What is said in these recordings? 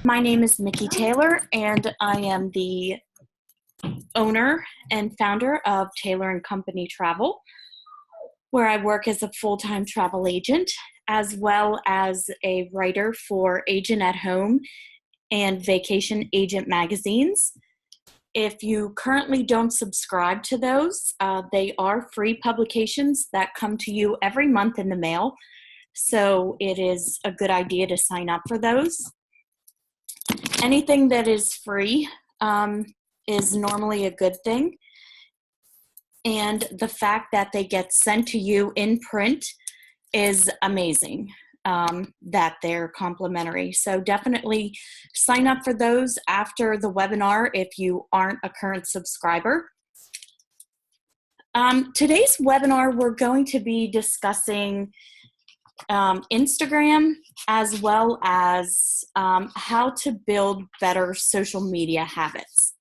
My name is Mickey Taylor, and I am the owner and founder of Taylor & Company Travel, where I work as a full-time travel agent, as well as a writer for Agent at Home and Vacation Agent magazines. If you currently don't subscribe to those, they are free publications that come to you every month in the mail, so it is a good idea to sign up for those. Anything that is free is normally a good thing, and the fact that they get sent to you in print is amazing, that they're complimentary. So definitely sign up for those after the webinar if you aren't a current subscriber. Today's webinar, we're going to be discussing Instagram, as well as how to build better social media habits.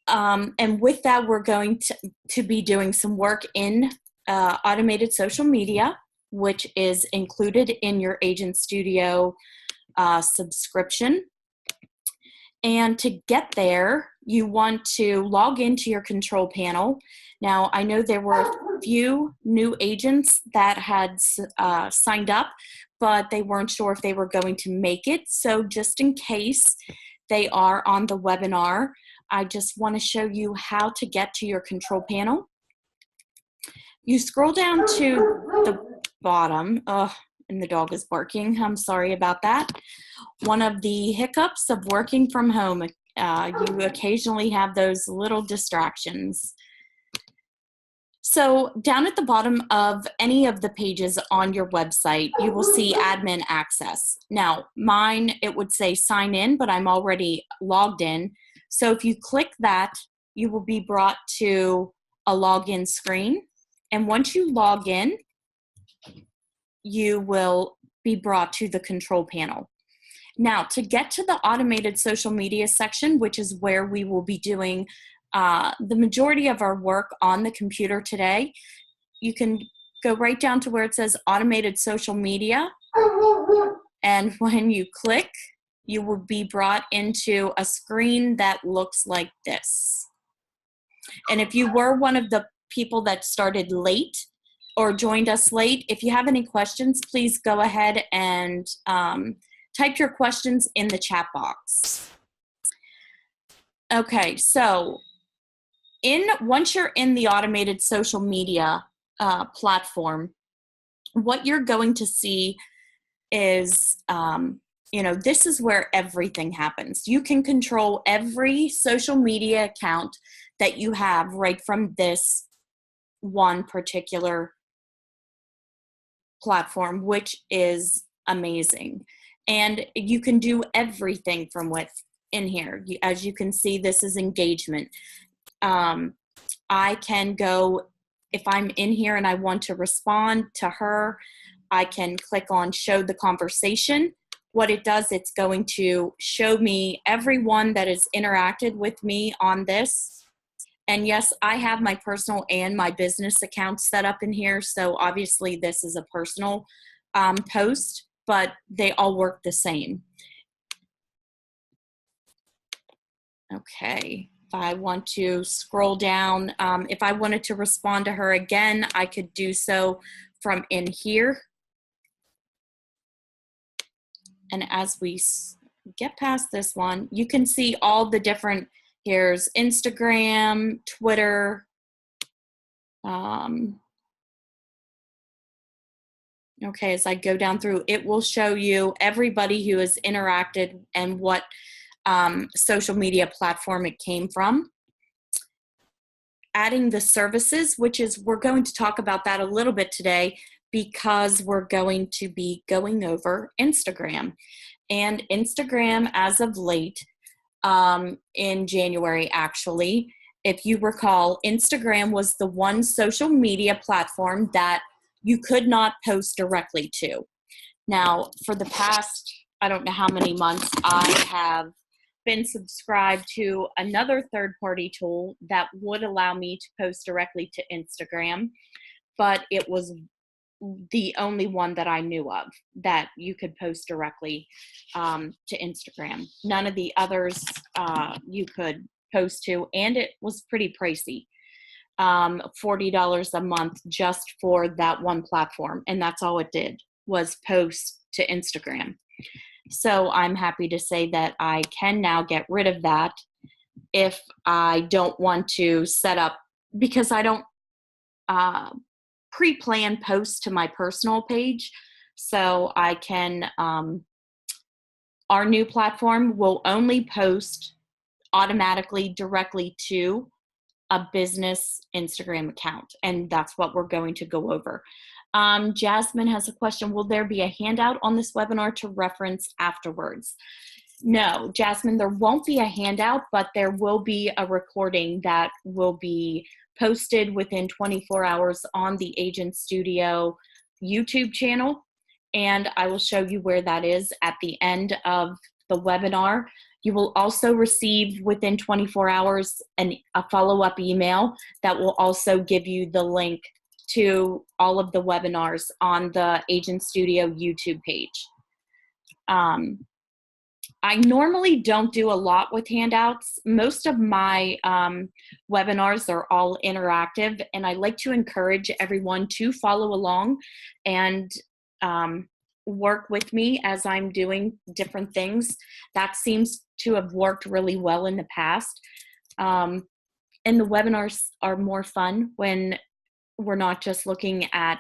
And with that, we're going to be doing some work in automated social media, which is included in your Agent Studio subscription. And to get there, you want to log into your control panel. Now, I know there were a few new agents that had signed up, but they weren't sure if they were going to make it. So just in case they are on the webinar, I just want to show you how to get to your control panel. You scroll down to the bottom. And the dog is barking. I'm sorry about that. One of the hiccups of working from home, you occasionally have those little distractions. So down at the bottom of any of the pages on your website, you will see admin access. Now, mine, it would say sign in, but I'm already logged in. So if you click that, you will be brought to a login screen. And once you log in, you will be brought to the control panel. Now, to get to the automated social media section, which is where we will be doing the majority of our work on the computer today, you can go right down to where it says automated social media. And when you click, you will be brought into a screen that looks like this. And if you were one of the people that started late or joined us late, if you have any questions, please go ahead and type your questions in the chat box. Okay, so once you're in the automated social media platform, what you're going to see is, this is where everything happens. You can control every social media account that you have right from this one particular platform, which is amazing. And you can do everything from within here. As you can see, this is engagement. I can go, if I'm in here and I want to respond to her, I can click on show the conversation. What it does, it's going to show me everyone that has interacted with me on this. And yes, I have my personal and my business accounts set up in here. So obviously this is a personal post, but they all work the same. Okay, if I want to scroll down, if I wanted to respond to her again, I could do so from in here. And as we get past this one, you can see all the different, here's Instagram, Twitter, okay, as I go down through, it will show you everybody who has interacted and what social media platform it came from. Adding the services, which is, we're going to talk about that a little bit today because we're going to be going over Instagram. And Instagram, as of late, in January actually, if you recall, Instagram was the one social media platform that you could not post directly to. Now, for the past, I don't know how many months, I have been subscribed to another third-party tool that would allow me to post directly to Instagram, but it was the only one that I knew of that you could post directly to Instagram. None of the others you could post to, and it was pretty pricey. $40 a month just for that one platform, and that's all it did was post to Instagram. So I'm happy to say that I can now get rid of that if I don't want to set up, because I don't pre-plan posts to my personal page. So I can, our new platform will only post automatically directly to a business Instagram account. And that's what we're going to go over. Jasmine has a question. Will there be a handout on this webinar to reference afterwards? No, Jasmine, there won't be a handout, but there will be a recording that will be posted within 24 hours on the Agent Studio YouTube channel. And I will show you where that is at the end of the webinar. You will also receive within 24 hours a follow-up email that will also give you the link to all of the webinars on the Agent Studio YouTube page. I normally don't do a lot with handouts. Most of my webinars are all interactive, and I like to encourage everyone to follow along and work with me as I'm doing different things. That seems to have worked really well in the past. And the webinars are more fun when we're not just looking at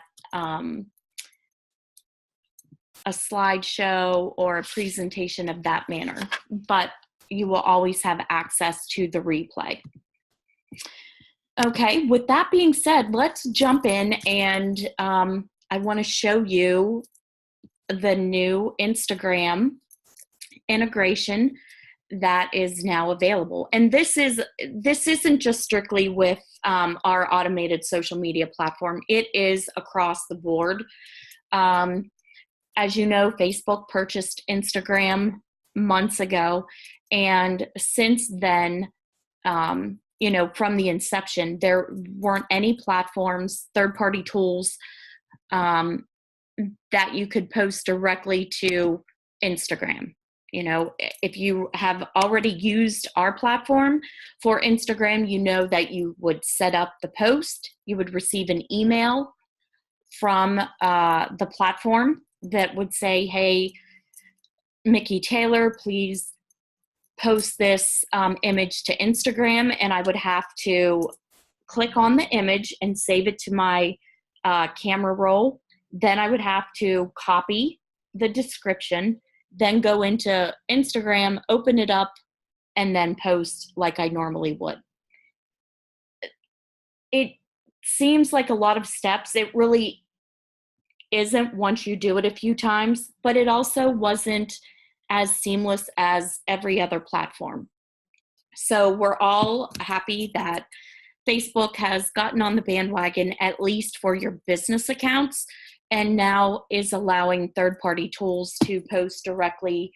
a slideshow or a presentation of that manner, but you will always have access to the replay. Okay, with that being said, let's jump in, and I want to show you the new Instagram integration that is now available. And this isn't just strictly with our automated social media platform. It is across the board. As you know, Facebook purchased Instagram months ago, and since then, you know, from the inception, there weren't any platforms, third-party tools that you could post directly to Instagram. You know, if you have already used our platform for Instagram, you know that you would set up the post, you would receive an email from the platform that would say, hey, Mickey Taylor, please post this image to Instagram, and I would have to click on the image and save it to my camera roll. Then I would have to copy the description, then go into Instagram, open it up, and then post like I normally would. It seems like a lot of steps. It really isn't once you do it a few times, but it also wasn't as seamless as every other platform. So we're all happy that Facebook has gotten on the bandwagon, at least for your business accounts, and now is allowing third-party tools to post directly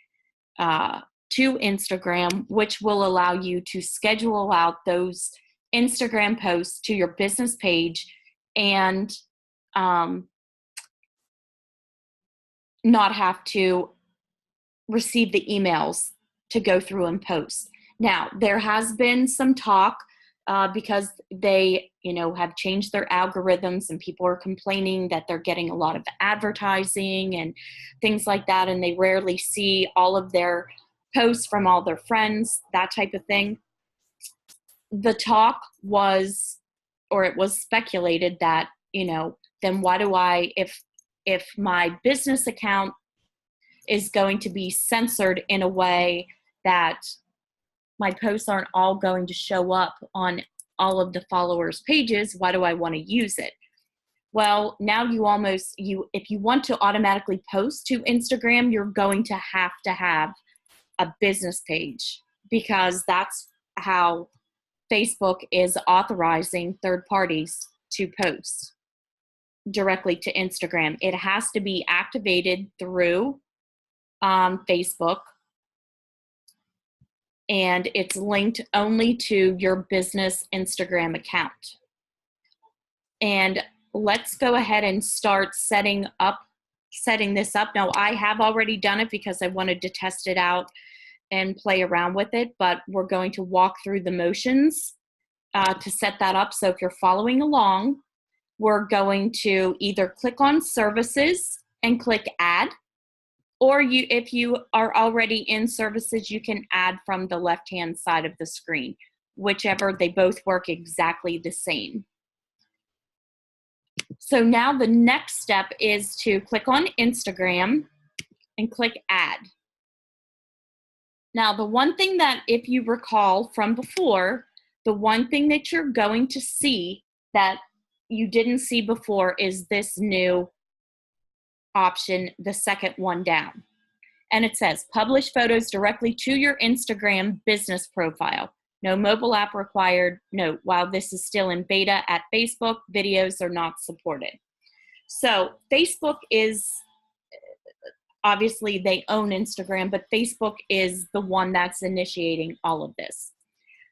to Instagram, which will allow you to schedule out those Instagram posts to your business page and not have to receive the emails to go through and post. Now, there has been some talk because they, you know, have changed their algorithms, and people are complaining that they're getting a lot of advertising and things like that, and they rarely see all of their posts from all their friends, that type of thing. The talk was, or it was speculated that, you know, then why do I, if my business account is going to be censored in a way that my posts aren't all going to show up on all of the followers' pages, why do I want to use it? Well, now if you want to automatically post to Instagram, you're going to have a business page, because that's how Facebook is authorizing third parties to post directly to Instagram. It has to be activated through Facebook, and it's linked only to your business Instagram account. And let's go ahead and start setting this up. Now, I have already done it because I wanted to test it out and play around with it, but we're going to walk through the motions to set that up. So if you're following along, we're going to either click on services and click add, or if you are already in services, you can add from the left-hand side of the screen. Whichever, they both work exactly the same. So now the next step is to click on Instagram and click add. Now, the one thing that, if you recall from before, the one thing that you're going to see that you didn't see before is this new option, the second one down. And it says, publish photos directly to your Instagram business profile. No mobile app required. Note, while this is still in beta at Facebook, videos are not supported. So Facebook is, obviously they own Instagram, but Facebook is the one that's initiating all of this.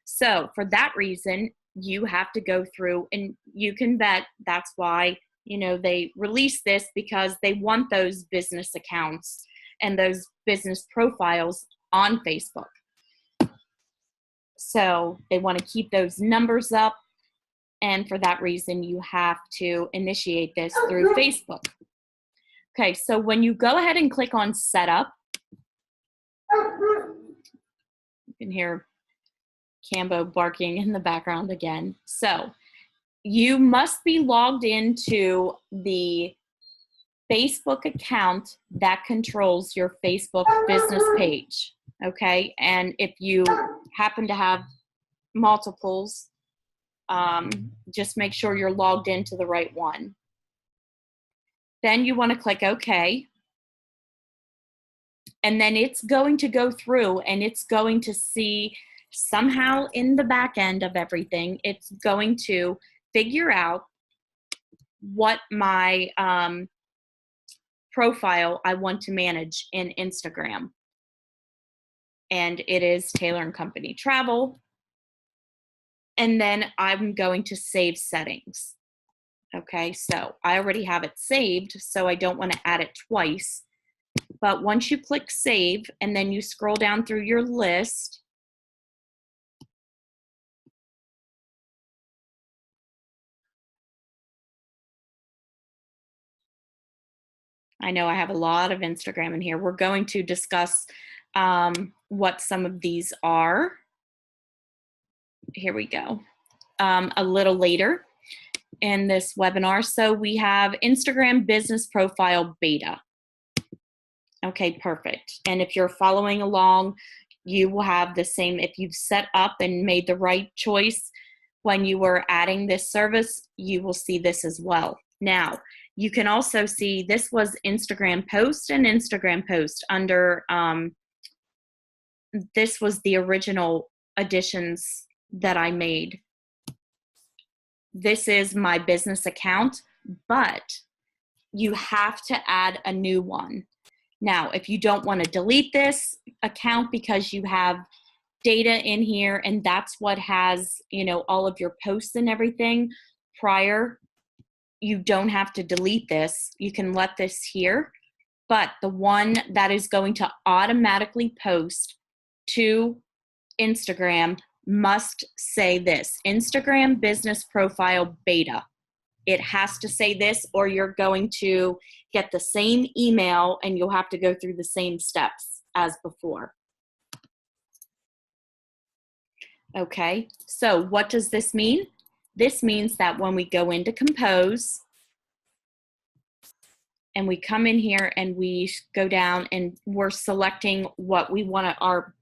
So for that reason, you have to go through, and you can bet that's why, they release this, because they want those business accounts and those business profiles on Facebook. So they want to keep those numbers up. And for that reason, you have to initiate this through Facebook. Okay, so when you go ahead and click on setup, you can hear Cambo barking in the background again. So you must be logged into the Facebook account that controls your Facebook business page, okay? And if you happen to have multiples, just make sure you're logged into the right one. Then you want to click OK. And then it's going to go through and it's going to see somehow in the back end of everything, it's going to figure out what my profile I want to manage in Instagram. And it is Taylor & Company Travel. And then I'm going to save settings. Okay, so I already have it saved, so I don't want to add it twice. But once you click save and then you scroll down through your list, I know I have a lot of Instagram in here. We're going to discuss what some of these are. Here we go. A little later in this webinar. So we have Instagram Business Profile Beta. Okay, perfect. And if you're following along, you will have the same. If you've set up and made the right choice when you were adding this service, you will see this as well. Now, you can also see this was Instagram Post and Instagram Post under, this was the original additions that I made. This is my business account, but you have to add a new one. Now, if you don't want to delete this account because you have data in here and that's what has, all of your posts and everything prior, you don't have to delete this. You can let this here, but the one that is going to automatically post to Instagram must say this, Instagram Business Profile Beta. It has to say this or you're going to get the same email and you'll have to go through the same steps as before. Okay, so what does this mean? This means that when we go into Compose and we come in here and we go down and we're selecting what we want our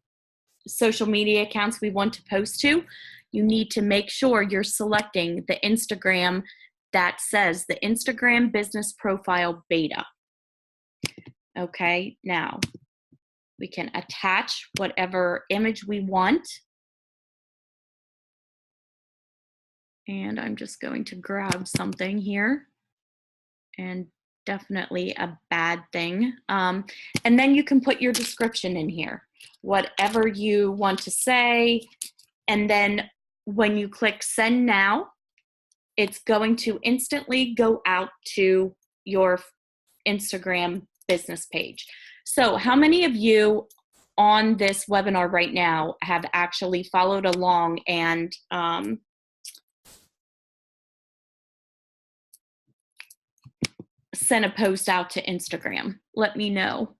social media accounts we want to post to, you need to make sure you're selecting the Instagram that says the Instagram Business Profile Beta. Okay, now we can attach whatever image we want. And I'm just going to grab something here, and definitely a bad thing. And then you can put your description in here, whatever you want to say. And then when you click send now, it's going to instantly go out to your Instagram business page. So how many of you on this webinar right now have actually followed along and sent a post out to Instagram? Let me know.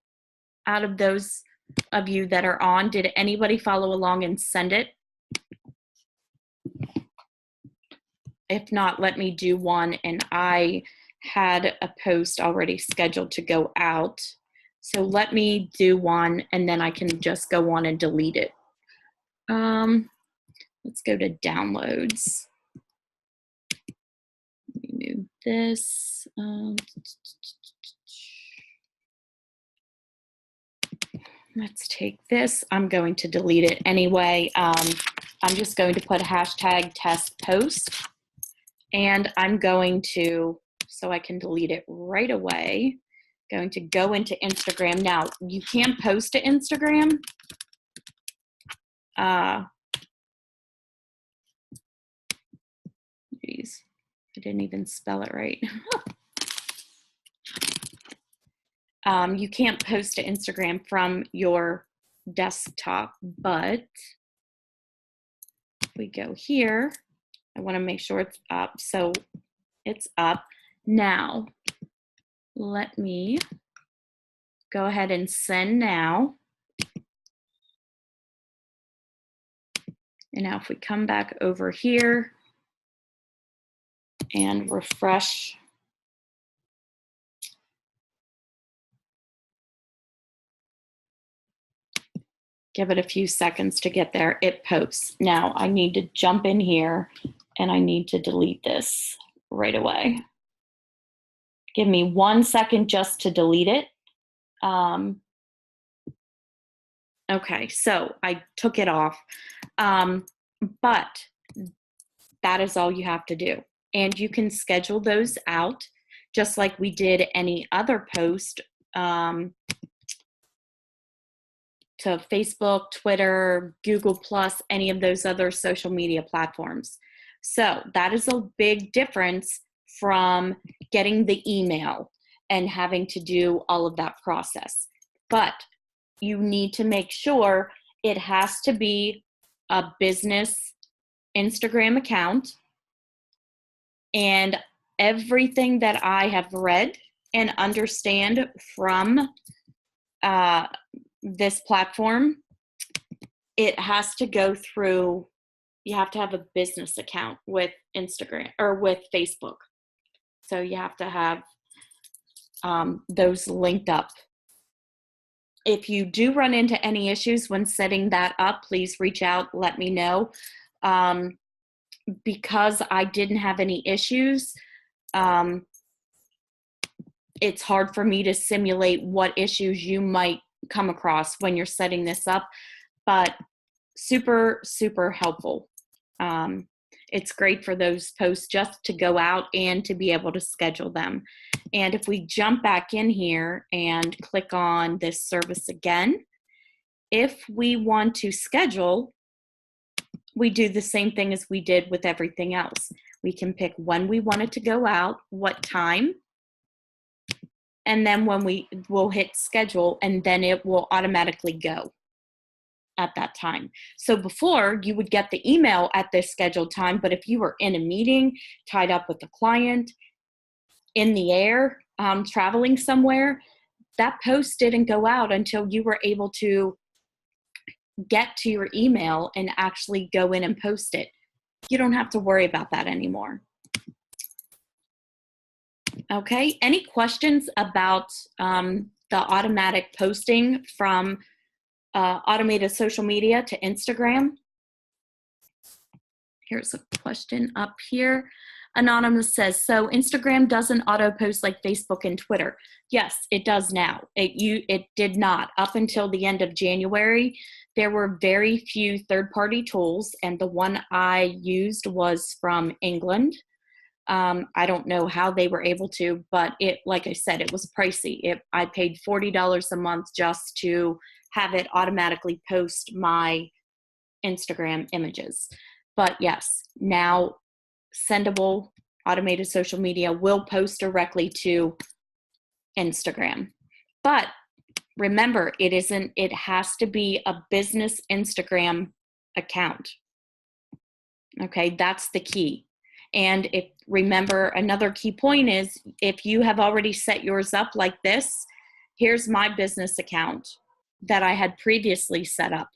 Out of those of you that are on, did anybody follow along and send it? If not, let me do one. And I had a post already scheduled to go out. So let me do one and then I can just go on and delete it. Let's go to downloads. Let me move this. Let's take this. I'm going to delete it anyway. I'm just going to put hashtag test post. And I'm going to, so I can delete it right away, going to go into Instagram. Now, you can post to Instagram. Geez, I didn't even spell it right. You can't post to Instagram from your desktop, but if we go here, I want to make sure it's up. So it's up. Now, let me go ahead and send now. And now if we come back over here and refresh, give it a few seconds to get there, it posts. Now I need to jump in here and I need to delete this right away. Give me 1 second just to delete it. Okay, so I took it off, but that is all you have to do. And you can schedule those out just like we did any other post to Facebook, Twitter, Google+, any of those other social media platforms. So that is a big difference from getting the email and having to do all of that process. But you need to make sure it has to be a business Instagram account. And everything that I have read and understand from this platform, it has to go through, you have to have a business account with Instagram or with Facebook. So you have to have those linked up. If you do run into any issues when setting that up, please reach out, let me know. Because I didn't have any issues, it's hard for me to simulate what issues you might come across when you're setting this up, but super, super helpful. It's great for those posts just to go out and to be able to schedule them. And if we jump back in here and click on this service again, if we want to schedule, we do the same thing as we did with everything else. We can pick when we want it to go out, what time, and then when we will hit schedule, and then it will automatically go at that time. So before, you would get the email at this scheduled time, but if you were in a meeting, tied up with a client, in the air, traveling somewhere, that post didn't go out until you were able to get to your email and actually go in and post it. You don't have to worry about that anymore. Okay, any questions about the automatic posting from automated social media to Instagram? Here's a question up here. Anonymous says, so Instagram doesn't auto post like Facebook and Twitter. Yes, it does now. It did not. Up until the end of January, there were very few third-party tools, and the one I used was from England. I don't know how they were able to, but like I said, it was pricey. I paid $40 a month just to have it automatically post my Instagram images. But yes, now sendable automated social media will post directly to Instagram. But remember, it has to be a business Instagram account. Okay, that's the key. And remember, another key point is if you have already set yours up like this, here's my business account that I had previously set up.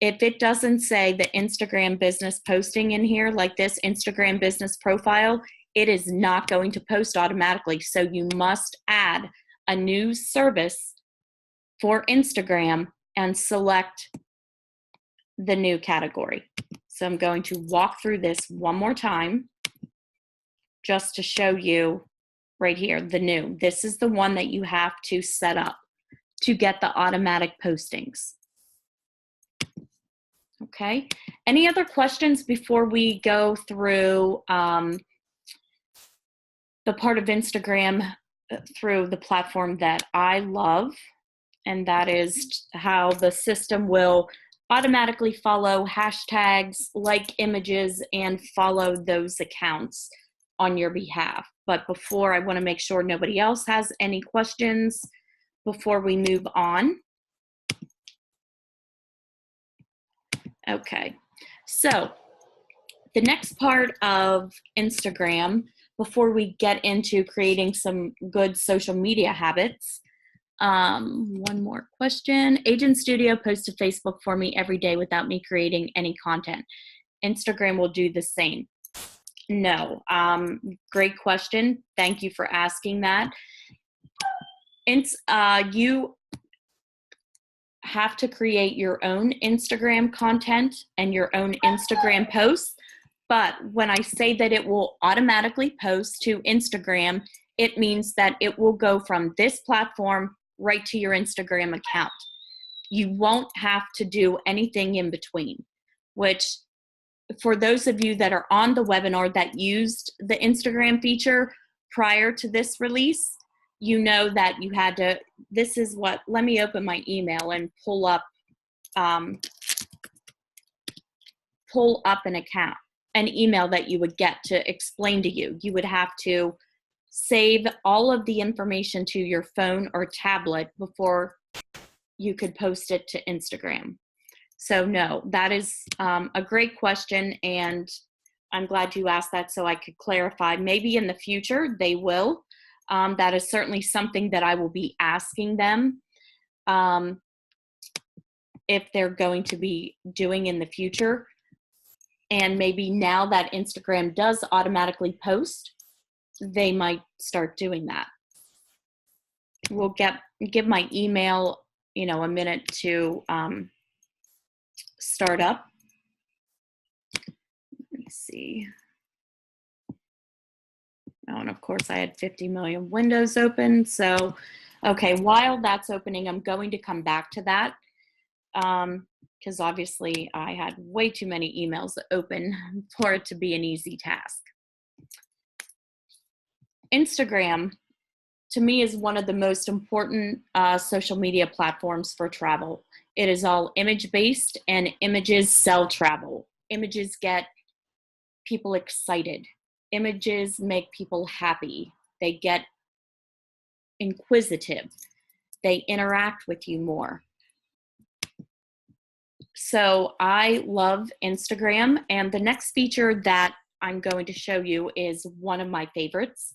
If it doesn't say the Instagram business posting in here, like this Instagram business profile, it is not going to post automatically. So you must add a new service for Instagram and select the new category. So I'm going to walk through this one more time just to show you right here, the new. This is the one that you have to set up to get the automatic postings. Okay, any other questions before we go through the part of Instagram through the platform that I love, and that is how the system will automatically follow hashtags, like images, and follow those accounts on your behalf. But before, I want to make sure nobody else has any questions before we move on. Okay, so the next part of Instagram, before we get into creating some good social media habits, one more question. Agent Studio posts to Facebook for me every day without me creating any content. Instagram will do the same. No, great question. Thank you for asking that. You have to create your own Instagram content and your own Instagram posts. But when I say that it will automatically post to Instagram, it means that it will go from this platform right to your Instagram account. You won't have to do anything in between, which for those of you that are on the webinar that used the Instagram feature prior to this release, you know that you had to, let me open my email and pull up an account, an email that you would get to explain to you. You would have to save all of the information to your phone or tablet before you could post it to Instagram. So no, that is a great question, and I'm glad you asked that so I could clarify. Maybe in the future they will. That is certainly something that I will be asking them if they're going to be doing in the future. And maybe now that Instagram does automatically post, they might start doing that. We'll give my email, a minute to start up. Let me see. Oh, and of course I had 50 million windows open. So, okay, while that's opening, I'm going to come back to that because obviously I had way too many emails open for it to be an easy task. Instagram, to me, is one of the most important social media platforms for travel. It is all image-based, and images sell travel. Images get people excited. Images make people happy. They get inquisitive. They interact with you more. So I love Instagram, and the next feature that I'm going to show you is one of my favorites.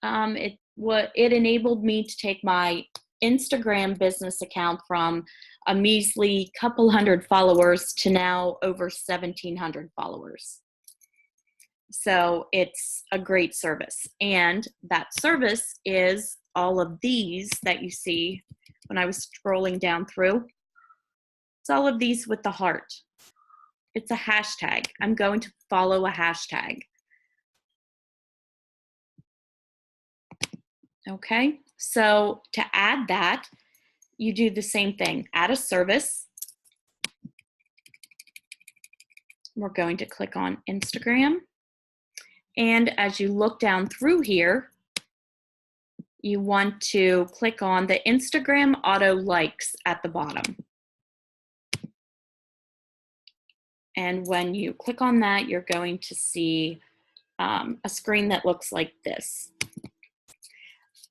It enabled me to take my Instagram business account from a measly couple hundred followers to now over 1,700 followers. So it's a great service. And that service is all of these that you see when I was scrolling down through. It's all of these with the heart. It's a hashtag. I'm going to follow a hashtag. Okay, so to add that, you do the same thing. Add a service. We're going to click on Instagram. And as you look down through here, you want to click on the Instagram auto likes at the bottom. And when you click on that, you're going to see a screen that looks like this.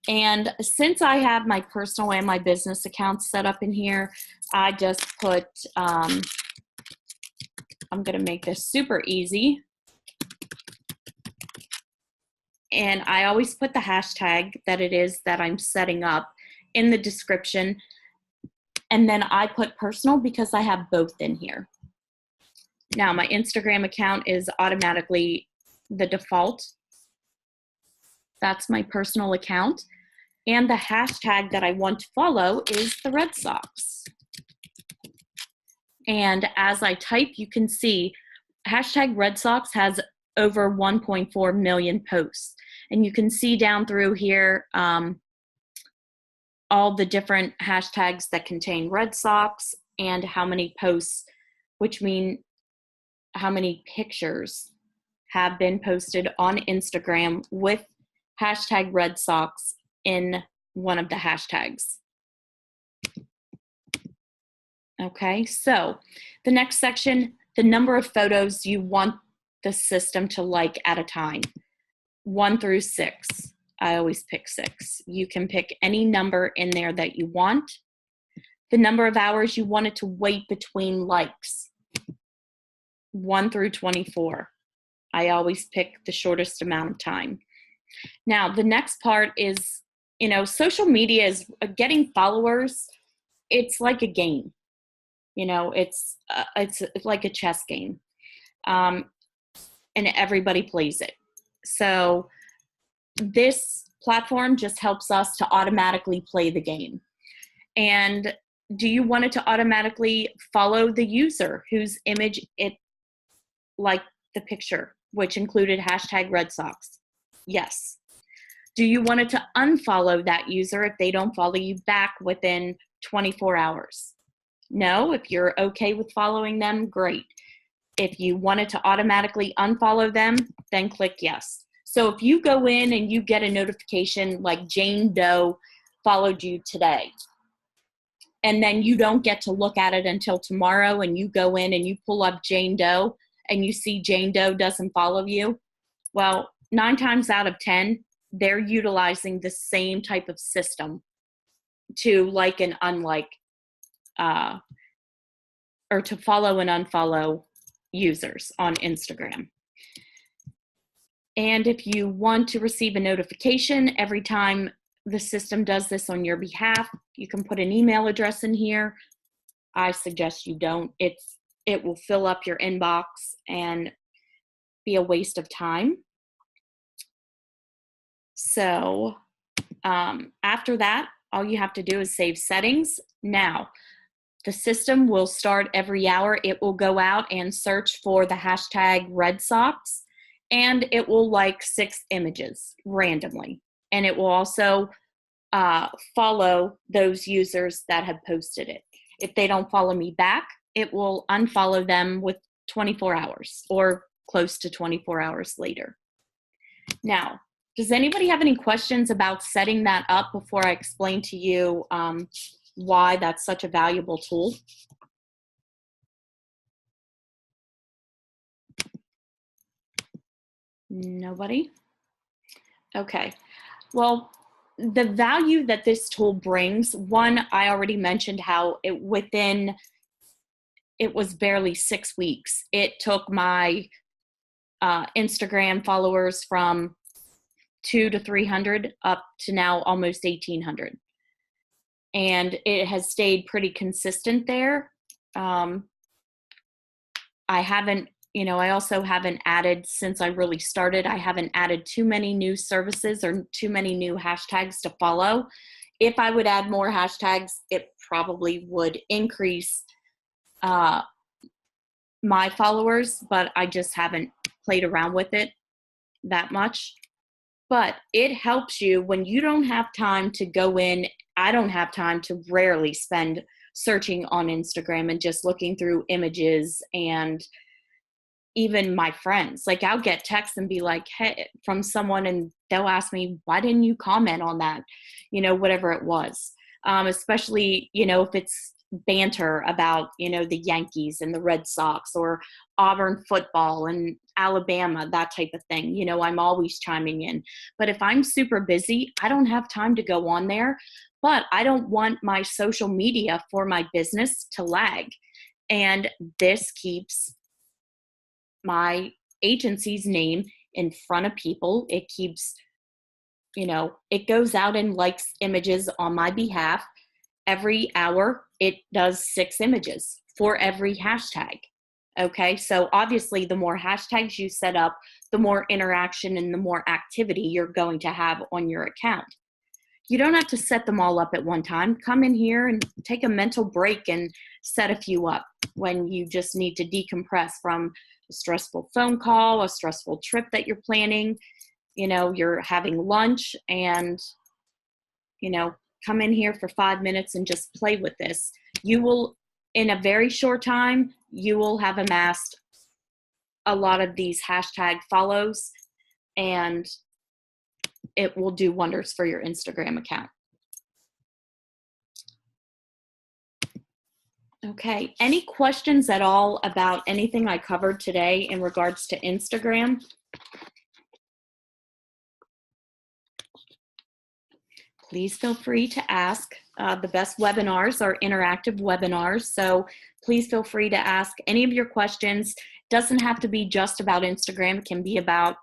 And since I have my personal and my business accounts set up in here, I just put, I'm going to make this super easy. And I always put the hashtag that it is that I'm setting up in the description. And then I put personal because I have both in here. Now, my Instagram account is automatically the default. That's my personal account. And the hashtag that I want to follow is the Red Sox. And as I type, you can see hashtag Red Sox has over 1.4 million posts. And you can see down through here all the different hashtags that contain Red Sox and how many posts, which mean how many pictures have been posted on Instagram with hashtag Red Sox in one of the hashtags. Okay, so the next section, the number of photos you want the system to like at a time, 1 through 6. I always pick 6. You can pick any number in there that you want. The number of hours you want it to wait between likes, 1 through 24. I always pick the shortest amount of time. Now, the next part is, you know, social media is getting followers. It's like a game. You know, it's like a chess game. And everybody plays it. So this platform just helps us to automatically play the game. And do you want it to automatically follow the user whose image it liked the picture, which included hashtag Red Sox? Yes. Do you want it to unfollow that user if they don't follow you back within 24 hours? No. If you're okay with following them, great. If you want it to automatically unfollow them, then click yes. So if you go in and you get a notification like Jane Doe followed you today, and then you don't get to look at it until tomorrow, and you go in and you pull up Jane Doe and you see Jane Doe doesn't follow you, well, 9 times out of 10, they're utilizing the same type of system to like and unlike, or to follow and unfollow users on Instagram. And if you want to receive a notification every time the system does this on your behalf, you can put an email address in here. I suggest you don't. It will fill up your inbox and be a waste of time. So after that, all you have to do is save settings. Now, the system will start every hour. It will go out and search for the hashtag Red Sox, and it will like 6 images randomly. And it will also follow those users that have posted it. If they don't follow me back, it will unfollow them with 24 hours or close to 24 hours later. Now, does anybody have any questions about setting that up before I explain to you why that's such a valuable tool? Nobody? Okay. Well, the value that this tool brings, one, I already mentioned how it was barely 6 weeks. It took my Instagram followers from 200 to 300 up to now almost 1,800. And it has stayed pretty consistent there. I also haven't added, since I really started, I haven't added too many new services or too many new hashtags to follow. If I would add more hashtags, it probably would increase my followers, but I just haven't played around with it that much. But it helps you when you don't have time to go in. I don't have time to rarely spend searching on Instagram and just looking through images, and even my friends. Like, I'll get texts and be like, hey, from someone, and they'll ask me, why didn't you comment on that? You know, whatever it was. Especially, you know, if it's banter about, the Yankees and the Red Sox, or Auburn football and Alabama, that type of thing. I'm always chiming in. But if I'm super busy, I don't have time to go on there. But I don't want my social media for my business to lag. And this keeps my agency's name in front of people. It keeps, it goes out and likes images on my behalf. Every hour, it does 6 images for every hashtag. Okay, so obviously the more hashtags you set up, the more interaction and the more activity you're going to have on your account. You don't have to set them all up at one time. Come in here and take a mental break and set a few up when you just need to decompress from a stressful phone call, a stressful trip that you're planning. You're having lunch and, come in here for 5 minutes and just play with this. You will, in a very short time, you will have amassed a lot of these hashtag follows, and it will do wonders for your Instagram account. Okay, any questions at all about anything I covered today in regards to Instagram? Please feel free to ask. The best webinars are interactive webinars, so please feel free to ask any of your questions. It doesn't have to be just about Instagram. It can be about,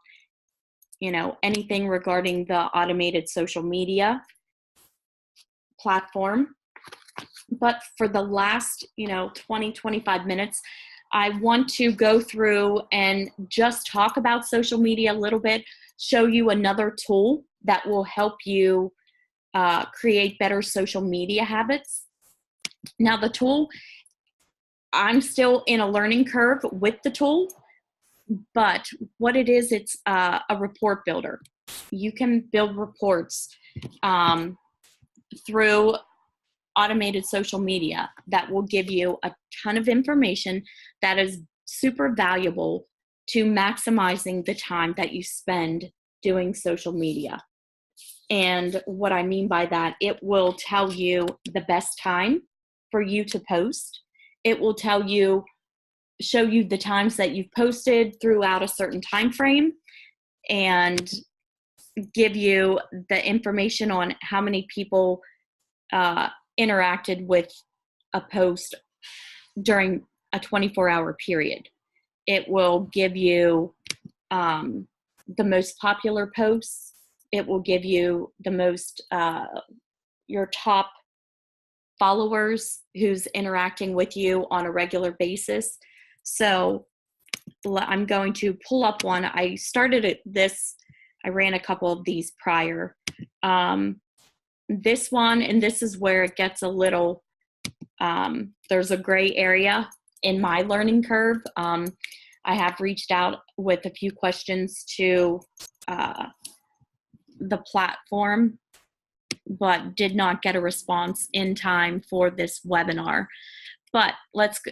anything regarding the automated social media platform. But for the last, 20, 25 minutes, I want to go through and just talk about social media a little bit, show you another tool that will help you create better social media habits. Now, the tool, I'm still in a learning curve with the tool, but what it is, it's a report builder. You can build reports through automated social media that will give you a ton of information that is super valuable to maximizing the time that you spend doing social media. And what I mean by that, it will tell you the best time for you to post. It will show you the times that you've posted throughout a certain time frame, and give you the information on how many people interacted with a post during a 24-hour period. It will give you the most popular posts. It will give you the most, your top followers who's interacting with you on a regular basis. So I'm going to pull up one. I started this, I ran a couple of these prior. This one, and this is where it gets a little, there's a gray area in my learning curve. I have reached out with a few questions to the platform, but did not get a response in time for this webinar. But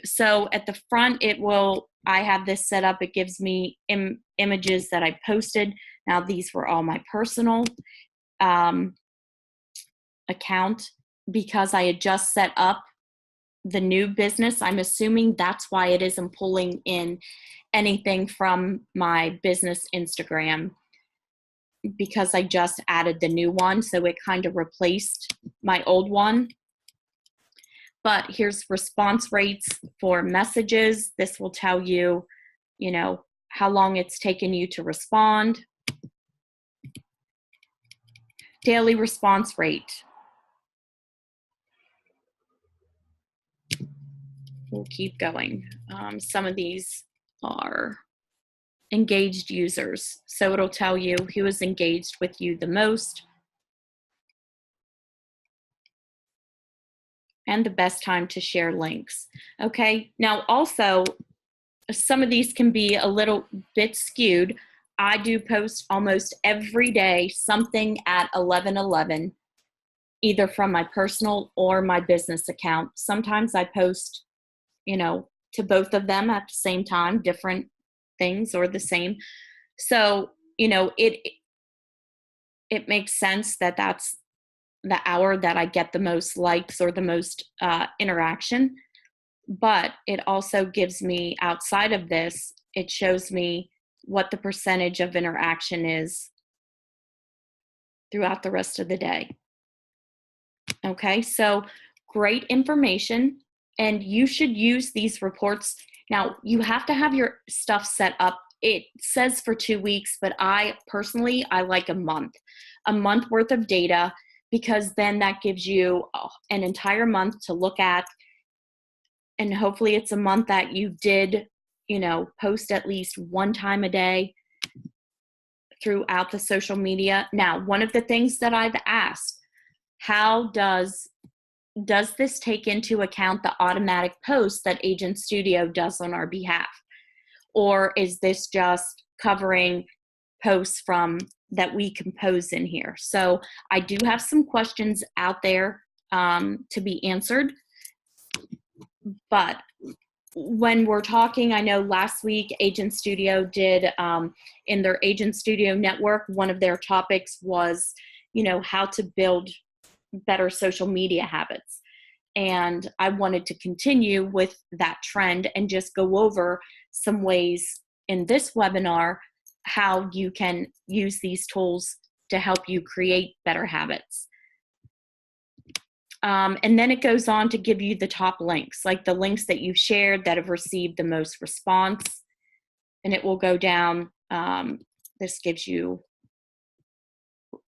so at the front, I have this set up. It gives me images that I posted. Now, these were all my personal account, because I had just set up the new business. I'm assuming that's why it isn't pulling in anything from my business Instagram, because I just added the new one. So it kind of replaced my old one. But here's response rates for messages. This will tell you, how long it's taken you to respond. Daily response rate. We'll keep going. Some of these are engaged users. So it'll tell you who is engaged with you the most and the best time to share links. Okay, now also, some of these can be a little bit skewed. I do post almost every day something at 11:11, either from my personal or my business account. Sometimes I post, to both of them at the same time, different things or the same. So, it makes sense that that's the hour that I get the most likes or the most interaction. But it also gives me, outside of this, it shows me what the percentage of interaction is throughout the rest of the day. Okay, so great information, and you should use these reports. Now, you have to have your stuff set up. It says for 2 weeks, but I personally like a month worth of data, because then that gives you an entire month to look at. And hopefully it's a month that you did, post at least one time a day throughout the social media. Now, one of the things that I've asked, how does this take into account the automatic posts that Agent Studio does on our behalf? Or is this just covering posts that we compose in here? So I do have some questions out there to be answered. But when we're talking, I know last week Agent Studio did, in their Agent Studio network, one of their topics was, how to build better social media habits. And I wanted to continue with that trend and just go over some ways in this webinar how you can use these tools to help you create better habits. And then it goes on to give you the top links, like the links that you've shared that have received the most response. And it will go down. This gives you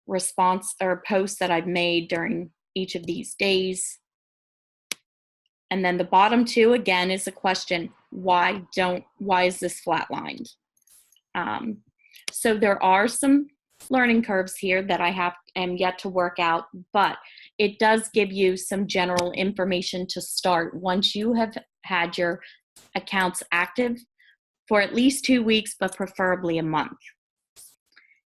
response or posts that I've made during each of these days. And then the bottom two, again, is a question: why is this flatlined? So there are some learning curves here that I am yet to work out, but it does give you some general information to start once you have had your accounts active for at least 2 weeks, but preferably a month.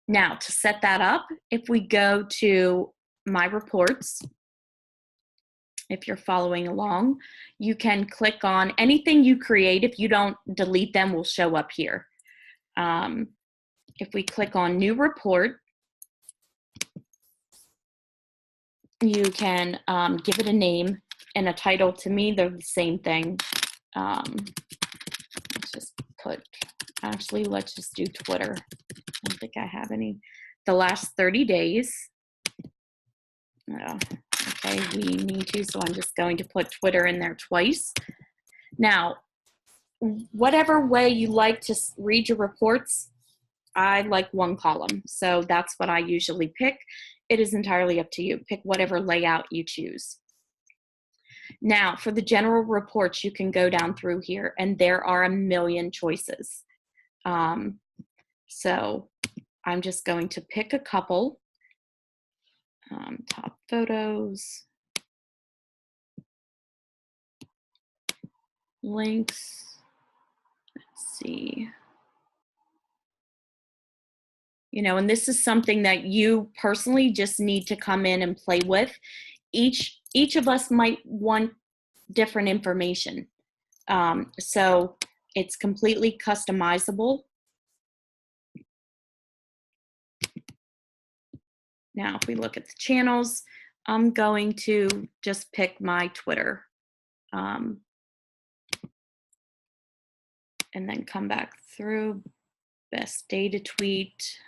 Now, to set that up, if we go to My Reports, if you're following along, you can click on anything you create. If you don't delete them, will show up here. If we click on New Report, you can give it a name and a title. To me, they're the same thing. Let's just let's just do Twitter. I don't think I have any. The last 30 days. Oh, okay, we need to, so I'm just going to put Twitter in there twice. Now, whatever way you like to read your reports, I like one column, so that's what I usually pick. It is entirely up to you. Pick whatever layout you choose. Now, for the general reports, you can go down through here, and there are a million choices. So I'm just going to pick a couple. Top photos, links, let's see. And this is something that you personally just need to come in and play with. Each of us might want different information. So it's completely customizable. Now, if we look at the channels, I'm going to just pick my Twitter. And then come back through. Best day to tweet.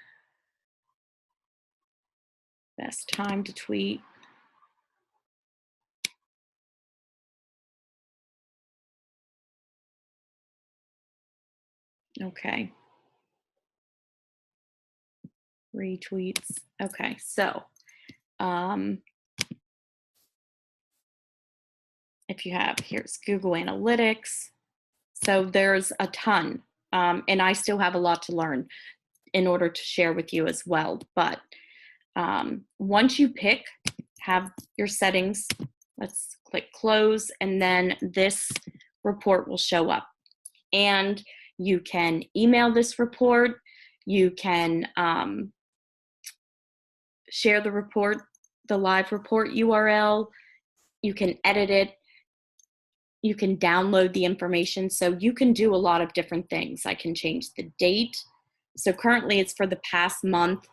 Best time to tweet. Okay. Retweets. Okay, so if you have, here's Google Analytics. So there's a ton, and I still have a lot to learn in order to share with you as well. But once you have your settings, let's click close, and then this report will show up. And you can email this report. You can share the report, the live report URL. You can edit it. You can download the information. So you can do a lot of different things. I can change the date. So currently it's for the past month.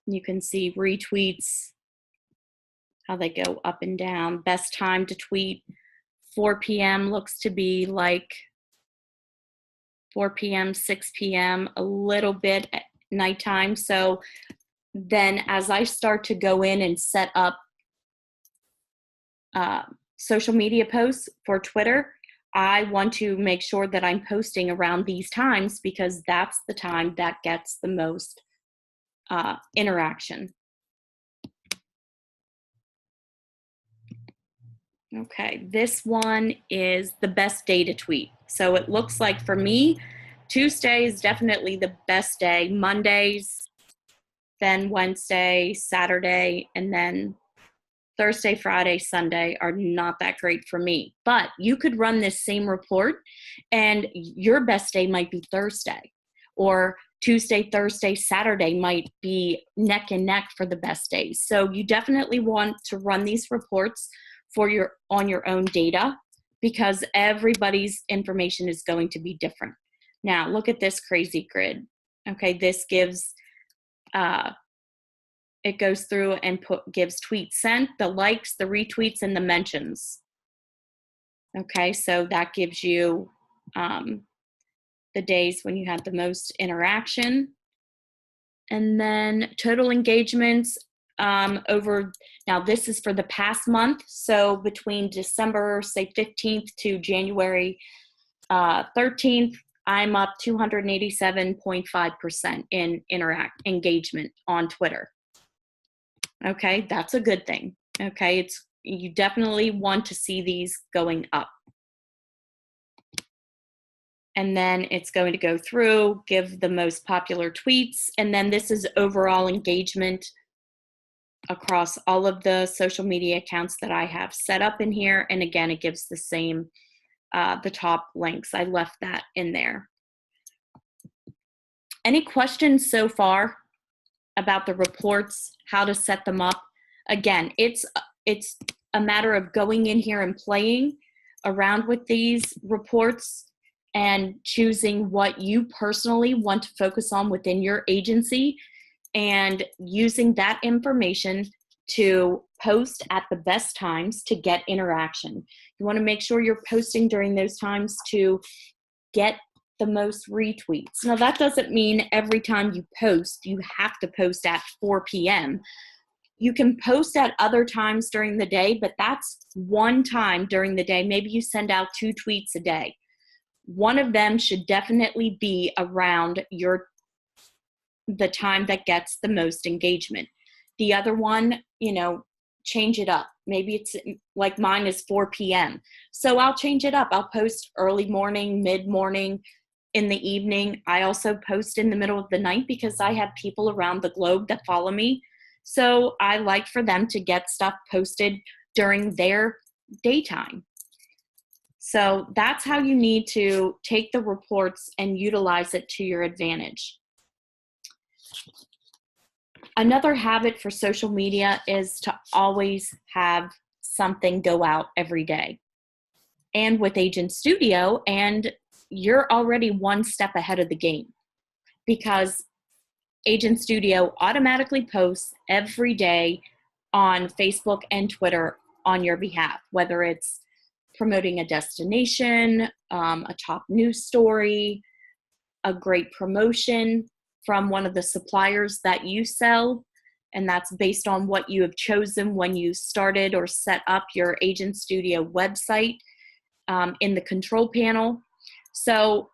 You can see retweets, how they go up and down. Best time to tweet, 4 p.m. looks to be like 4 p.m., 6 p.m., a little bit at nighttime. So then as I start to go in and set up social media posts for Twitter, I want to make sure that I'm posting around these times because that's the time that gets the most interaction. Okay, this one is the best day to tweet. So it looks like for me, Tuesday is definitely the best day. Mondays, then Wednesday, Saturday, and then Thursday, Friday, Sunday are not that great for me. But you could run this same report and your best day might be Thursday, or Tuesday, Thursday, Saturday might be neck and neck for the best days. So you definitely want to run these reports on your own data because everybody's information is going to be different. Now look at this crazy grid. Okay, this gives it goes through and gives tweets sent, the likes, the retweets, and the mentions. Okay, so that gives you the days when you had the most interaction. And then total engagements over, now this is for the past month. So between December, say 15th to January 13th, I'm up 287.5% in engagement on Twitter. Okay, that's a good thing. Okay, you definitely want to see these going up. And then it's going to go through, give the most popular tweets, and then this is overall engagement across all of the social media accounts that I have set up in here. And again, it gives the same, the top links. I left that in there. Any questions so far about the reports, how to set them up? Again, it's a matter of going in here and playing around with these reports and choosing what you personally want to focus on within your agency and using that information to post at the best times to get interaction. You want to make sure you're posting during those times to get the most retweets. Now that doesn't mean every time you post, you have to post at 4 p.m. You can post at other times during the day, but that's one time during the day. Maybe you send out 2 tweets a day. One of them should definitely be around the time that gets the most engagement. The other one, change it up. Maybe it's like mine is 4 p.m. So I'll change it up. I'll post early morning, mid-morning, in the evening. I also post in the middle of the night because I have people around the globe that follow me. So I like for them to get stuff posted during their daytime. So that's how you need to take the reports and utilize it to your advantage. Another habit for social media is to always have something go out every day. And with Agent Studio, and you're already one step ahead of the game because Agent Studio automatically posts every day on Facebook and Twitter on your behalf, whether it's promoting a destination, a top news story, a great promotion from one of the suppliers that you sell, and that's based on what you have chosen when you started or set up your Agent Studio website in the control panel. So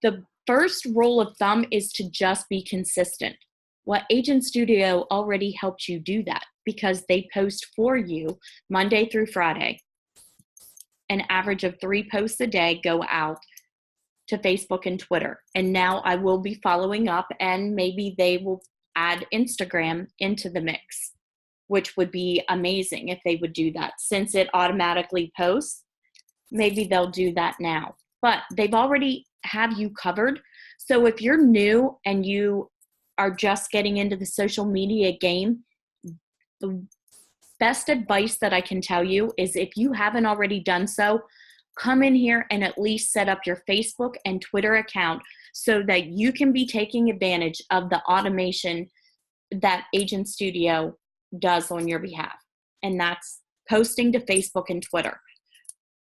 the first rule of thumb is to just be consistent. Well, Agent Studio already helps you do that because they post for you Monday through Friday. An average of 3 posts a day go out to Facebook and Twitter. And now I will be following up, and maybe they will add Instagram into the mix, which would be amazing if they would do that. Since it automatically posts, maybe they'll do that now. But they've already have you covered. So if you're new and you are just getting into the social media game, the best advice that I can tell you is if you haven't already done so, come in here and at least set up your Facebook and Twitter account so that you can be taking advantage of the automation that Agent Studio does on your behalf, and that's posting to Facebook and Twitter.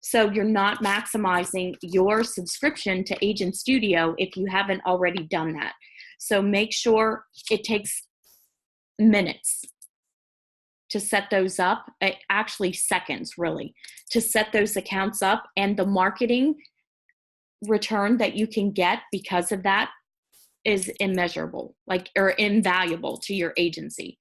So you're not maximizing your subscription to Agent Studio if you haven't already done that. So make sure it takes minutes to set those up, actually seconds really, to set those accounts up, and the marketing return that you can get because of that is immeasurable, or invaluable to your agency.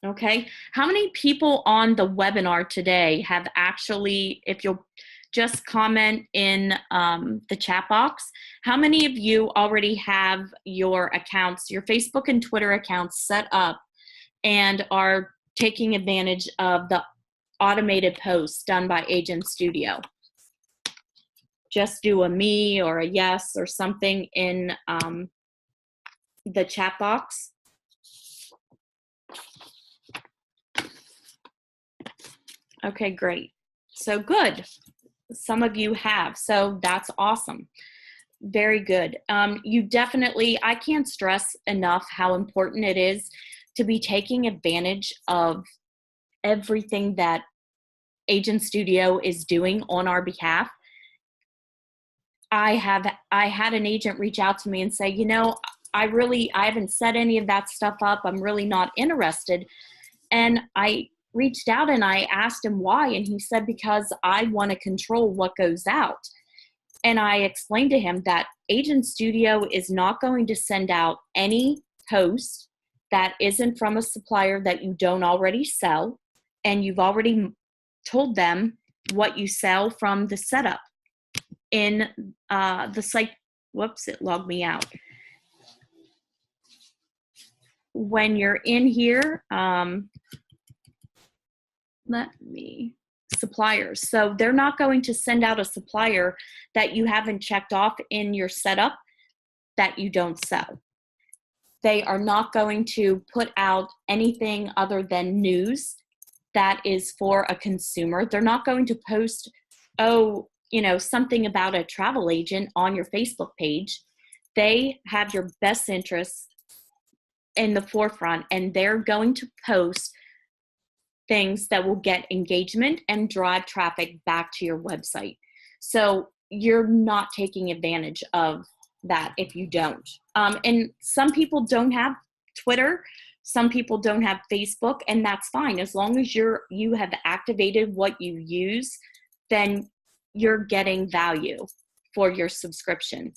Okay, how many people on the webinar today have actually, if you'll just comment in the chat box, how many of you already have your accounts, your Facebook and Twitter accounts set up and are taking advantage of the automated posts done by Agent Studio? Just do a me or a yes or something in the chat box. Okay, great. So good. Some of you have, so that's awesome. Very good. You definitely, I can't stress enough how important it is to be taking advantage of everything that Agent Studio is doing on our behalf. I had an agent reach out to me and say, you know, I haven't set any of that stuff up. I'm really not interested. And I reached out and I asked him why. And he said, because I want to control what goes out. And I explained to him that Agent Studio is not going to send out any post that isn't from a supplier that you don't already sell. And you've already told them what you sell from the setup in the site. Whoops, it logged me out. When you're in here, suppliers. So they're not going to send out a supplier that you haven't checked off in your setup that you don't sell. They are not going to put out anything other than news that is for a consumer. They're not going to post, something about a travel agent on your Facebook page. They have your best interests in the forefront, and they're going to post things that will get engagement and drive traffic back to your website. So you're not taking advantage of that if you don't. And some people don't have Twitter, some people don't have Facebook, and that's fine. As long as you have activated what you use, then you're getting value for your subscription.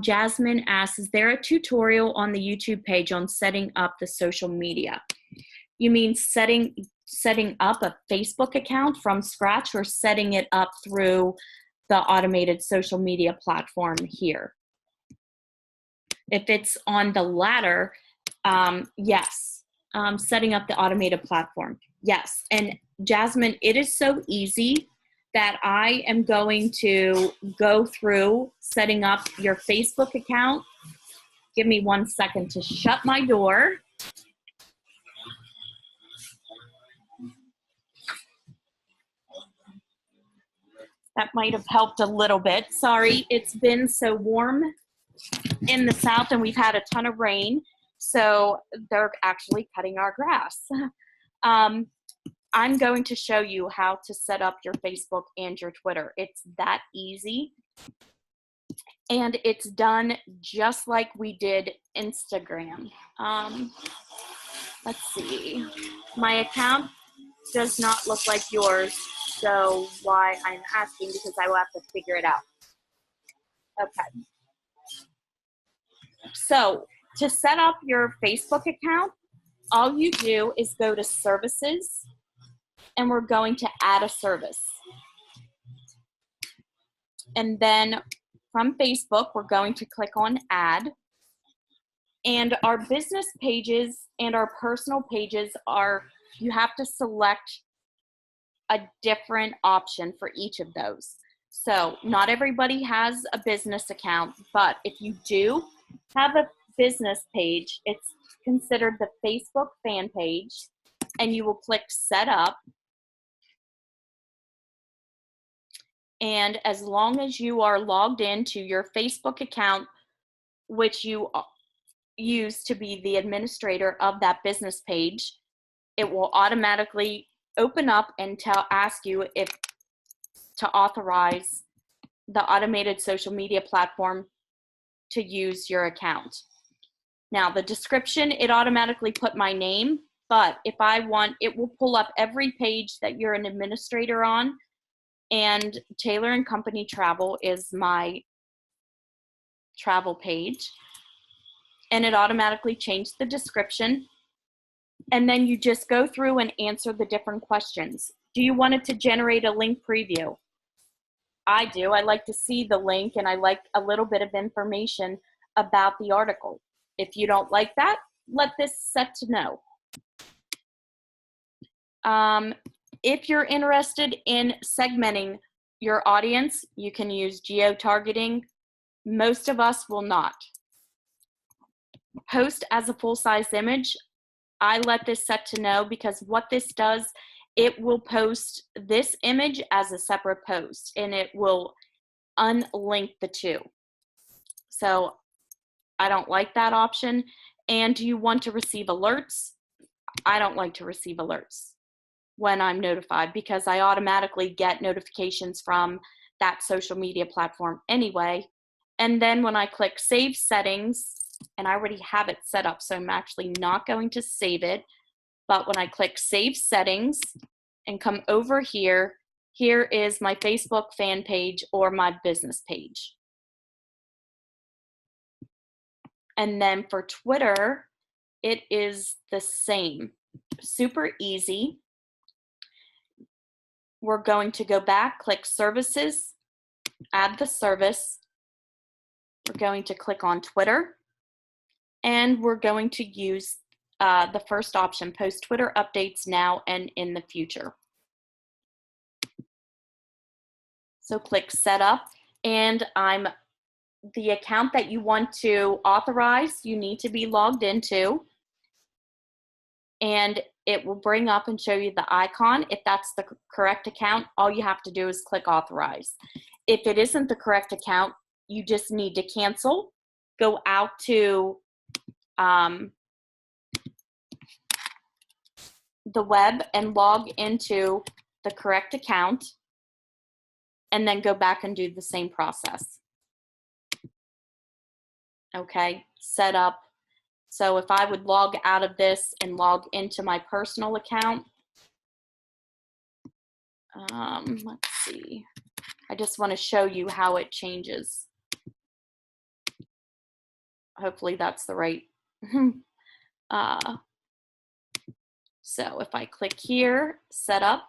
Jasmine asks, is there a tutorial on the YouTube page on setting up the social media? You mean setting up a Facebook account from scratch, or setting it up through the automated social media platform here? If it's on the latter, yes. Setting up the automated platform, yes. And Jasmine, it is so easy that I am going to go through setting up your Facebook account. Give me 1 second to shut my door. That might have helped a little bit. Sorry, it's been so warm in the south and we've had a ton of rain, so they're actually cutting our grass. I'm going to show you how to set up your Facebook and your Twitter. It's that easy. And it's done just like we did Instagram. Let's see. My account does not look like yours, so why I'm asking, because I will have to figure it out. Okay. So to set up your Facebook account, all you do is go to services, and we're going to add a service. And then from Facebook, we're going to click on add. And our business pages and our personal pages you have to select a different option for each of those. So not everybody has a business account, but if you do have a business page, it's considered the Facebook fan page, and you will click set up. And as long as you are logged into your Facebook account which you use to be the administrator of that business page, it will automatically open up and ask you if to authorize the automated social media platform to use your account. Now, the description, it automatically put my name, but if I want, it will pull up every page that you're an administrator on, and Taylor & Company Travel is my travel page, and it automatically changed the description. And then you just go through and answer the different questions. Do you want it to generate a link preview? I do. I like to see the link, and I like a little bit of information about the article. If you don't like that, let this set to no. If you're interested in segmenting your audience, you can use geo-targeting. Most of us will not. Post as a full-size image, I let this set to no, because what this does, it will post this image as a separate post, and it will unlink the two. So I don't like that option. And do you want to receive alerts? I don't like to receive alerts when I'm notified, because I automatically get notifications from that social media platform anyway. And then when I click Save Settings, and I already have it set up, so I'm actually not going to save it, but when I click Save Settings and come over here, here is my Facebook fan page or my business page. And then for Twitter, it is the same. Super easy. We're going to go back, click Services, add the service. We're going to click on Twitter, and we're going to use the first option, post Twitter updates now and in the future. So click Set Up, and the account that you want to authorize, you need to be logged into, and it will bring up and show you the icon. If that's the correct account, all you have to do is click Authorize. If it isn't the correct account, you just need to cancel, go out to the web and log into the correct account, and then go back and do the same process. Okay, set up. So if I would log out of this and log into my personal account, let's see. I just want to show you how it changes. Hopefully that's the right. So if I click here, set up,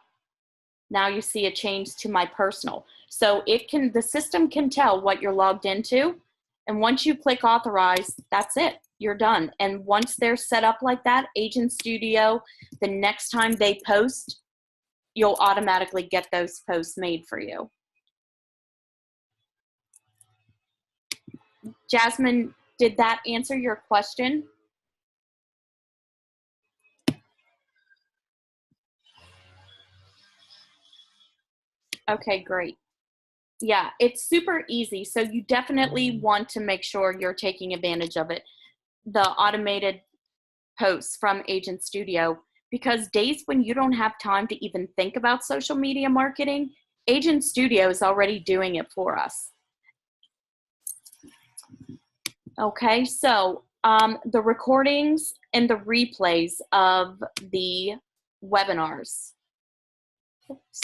now you see a change to my personal. So the system can tell what you're logged into, and once you click authorize, that's it, you're done. And once they're set up like that, Agent Studio, the next time they post, you'll automatically get those posts made for you. Jasmine, did that answer your question? Okay, great. Yeah, it's super easy. So you definitely want to make sure you're taking advantage of it. The automated posts from Agent Studio, because days when you don't have time to even think about social media marketing, Agent Studio is already doing it for us. Okay, so the recordings and the replays of the webinars. Oops.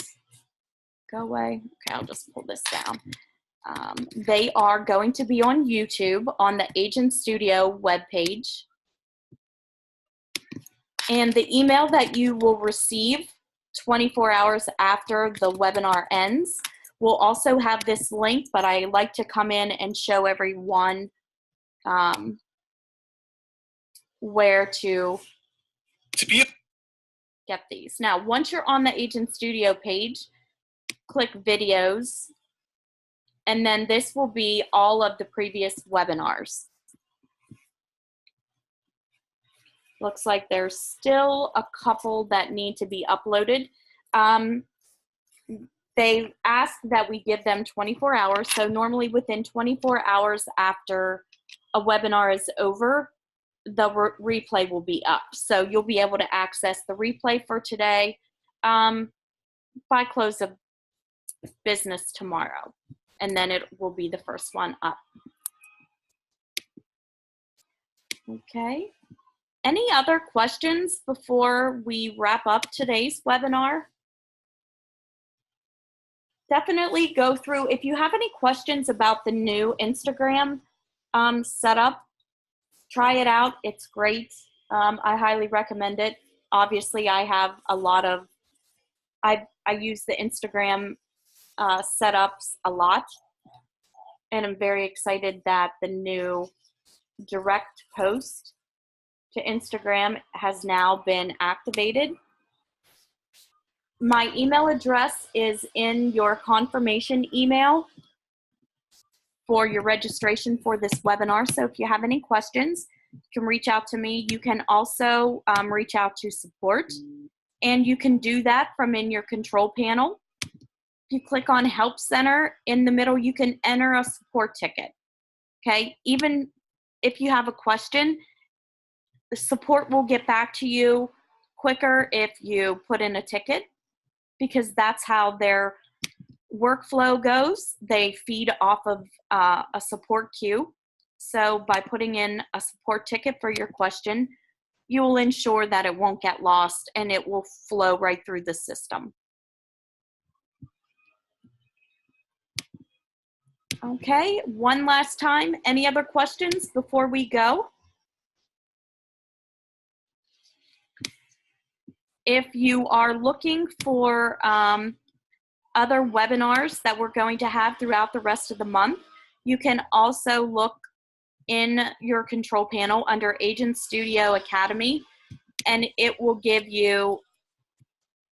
Go away. Okay, I'll just pull this down. They are going to be on YouTube on the Agent Studio webpage. And the email that you will receive 24 hours after the webinar ends will also have this link, but I like to come in and show everyone where to get these. Now, once you're on the Agent Studio page, click videos, and then this will be all of the previous webinars. Looks like there's still a couple that need to be uploaded. They ask that we give them 24 hours, so normally within 24 hours after a webinar is over, the replay will be up. So you'll be able to access the replay for today by close of business tomorrow. And then it will be the first one up. Okay. Any other questions before we wrap up today's webinar? Definitely go through, if you have any questions about the new Instagram setup, try it out. It's great. I highly recommend it. Obviously, I have a lot of, I use the Instagram setups a lot, and I'm very excited that the new direct post to Instagram has now been activated. My email address is in your confirmation email for your registration for this webinar. So if you have any questions, you can reach out to me. You can also reach out to support, and you can do that from in your control panel. If you click on Help Center, in the middle, you can enter a support ticket. Okay, even if you have a question, the support will get back to you quicker if you put in a ticket, because that's how their workflow goes. They feed off of a support queue. So by putting in a support ticket for your question, you will ensure that it won't get lost and it will flow right through the system. Okay, one last time. Any other questions before we go? If you are looking for other webinars that we're going to have throughout the rest of the month, you can also look in your control panel under Agent Studio Academy, and it will give you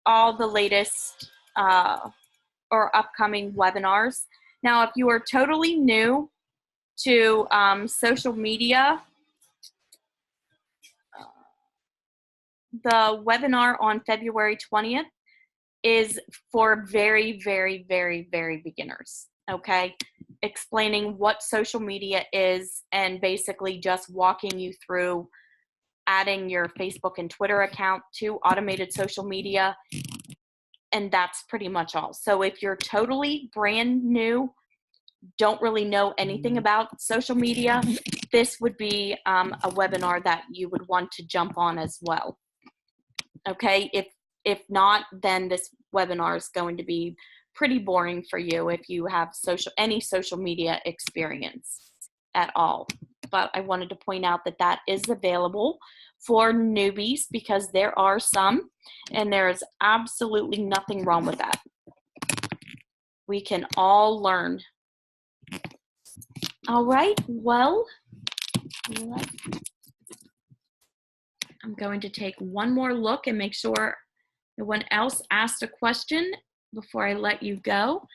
all the latest or upcoming webinars. Now, if you are totally new to social media, the webinar on February 20th is for very, very, very, very beginners, okay? Explaining what social media is and basically just walking you through adding your Facebook and Twitter account to automated social media, and that's pretty much all. So if you're totally brand new, don't really know anything about social media, this would be a webinar that you would want to jump on as well. Okay, if not, then this webinar is going to be pretty boring for you if you have any social media experience at all. But I wanted to point out that that is available for newbies, because there are some, and there is absolutely nothing wrong with that. We can all learn. All right, well, I'm going to take one more look and make sure no one else asked a question before I let you go.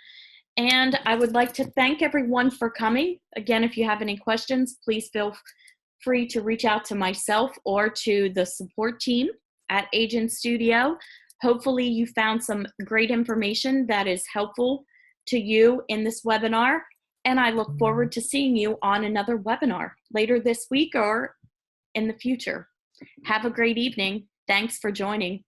And I would like to thank everyone for coming. Again, if you have any questions, please feel free to reach out to myself or to the support team at Agent Studio. Hopefully you found some great information that is helpful to you in this webinar. And I look forward to seeing you on another webinar later this week or in the future. Have a great evening. Thanks for joining.